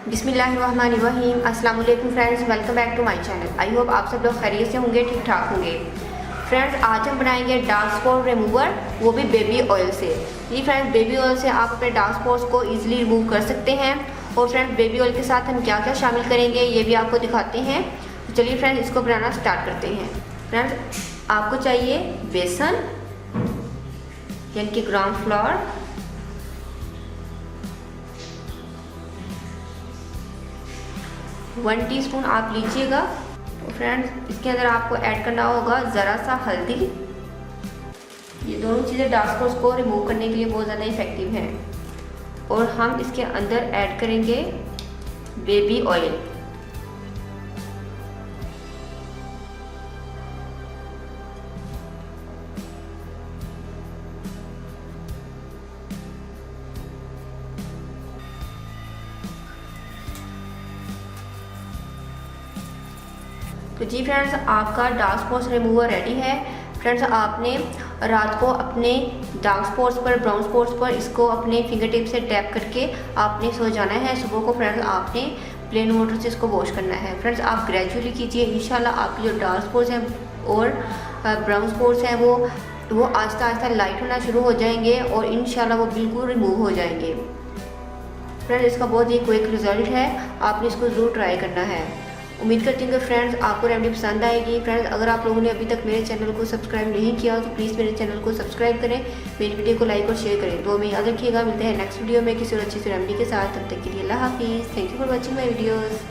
बिस्मिल्लाहिर्रहमानिर्रहीम। अस्सलाम वालेकुम friends, welcome back to my channel. I hope आप सब लोग खैरियत से होंगे, ठीक ठाक होंगे। फ्रेंड्स, आज हम बनाएंगे डार्क स्पॉट रिमूवर, वो भी बेबी ऑयल से। जी फ्रेंड्स, बेबी ऑयल से आप अपने डार्क स्पॉट्स को इजीली रिमूव कर सकते हैं। और फ्रेंड्स, बेबी ऑयल के साथ हम क्या क्या शामिल करेंगे ये भी आपको दिखाते हैं। तो चलिए फ्रेंड्स, इसको बनाना स्टार्ट करते हैं। फ्रेंड्स, आपको चाहिए बेसन यानी कि ग्राम फ्लोर, 1 टीस्पून आप लीजिएगा। तो फ्रेंड्स, इसके अंदर आपको ऐड करना होगा ज़रा सा हल्दी। ये दोनों चीज़ें डार्क स्पॉट्स को रिमूव करने के लिए बहुत ज़्यादा इफेक्टिव हैं। और हम इसके अंदर ऐड करेंगे बेबी ऑयल। तो जी फ्रेंड्स, आपका डार्क स्पॉट्स रिमूवर रेडी है। फ्रेंड्स, आपने रात को अपने डार्क स्पॉट्स पर, ब्राउन स्पॉट्स पर इसको अपने फिंगर टिप से टैप करके आपने सो जाना है। सुबह को फ्रेंड्स आपने प्लेन वाटर से इसको वॉश करना है। फ्रेंड्स, आप ग्रेजुअली कीजिए, इंशाल्लाह आपके जो डार्क स्पॉट्स हैं और ब्राउन स्पॉट्स हैं वो आहिस्ता आहिस्ता लाइट होना शुरू हो जाएंगे और इंशाल्लाह वो बिल्कुल रिमूव हो जाएंगे। फ्रेंड्स, इसका बहुत ही क्विक रिजल्ट है, आपने इसको ज़रूर ट्राई करना है। उम्मीद करती हूँ कि फ्रेंड्स आपको रेमेडी पसंद आएगी। फ्रेंड्स, अगर आप लोगों ने अभी तक मेरे चैनल को सब्सक्राइब नहीं किया तो प्लीज़ मेरे चैनल को सब्सक्राइब करें, मेरी वीडियो को लाइक और शेयर करें। तो हमें याद रखिएगा, मिलते हैं नेक्स्ट वीडियो में किसी और अच्छी सी रेमेडी के साथ। तब तक के लिए अल्लाह हाफिज़। Thank you for watching my videos.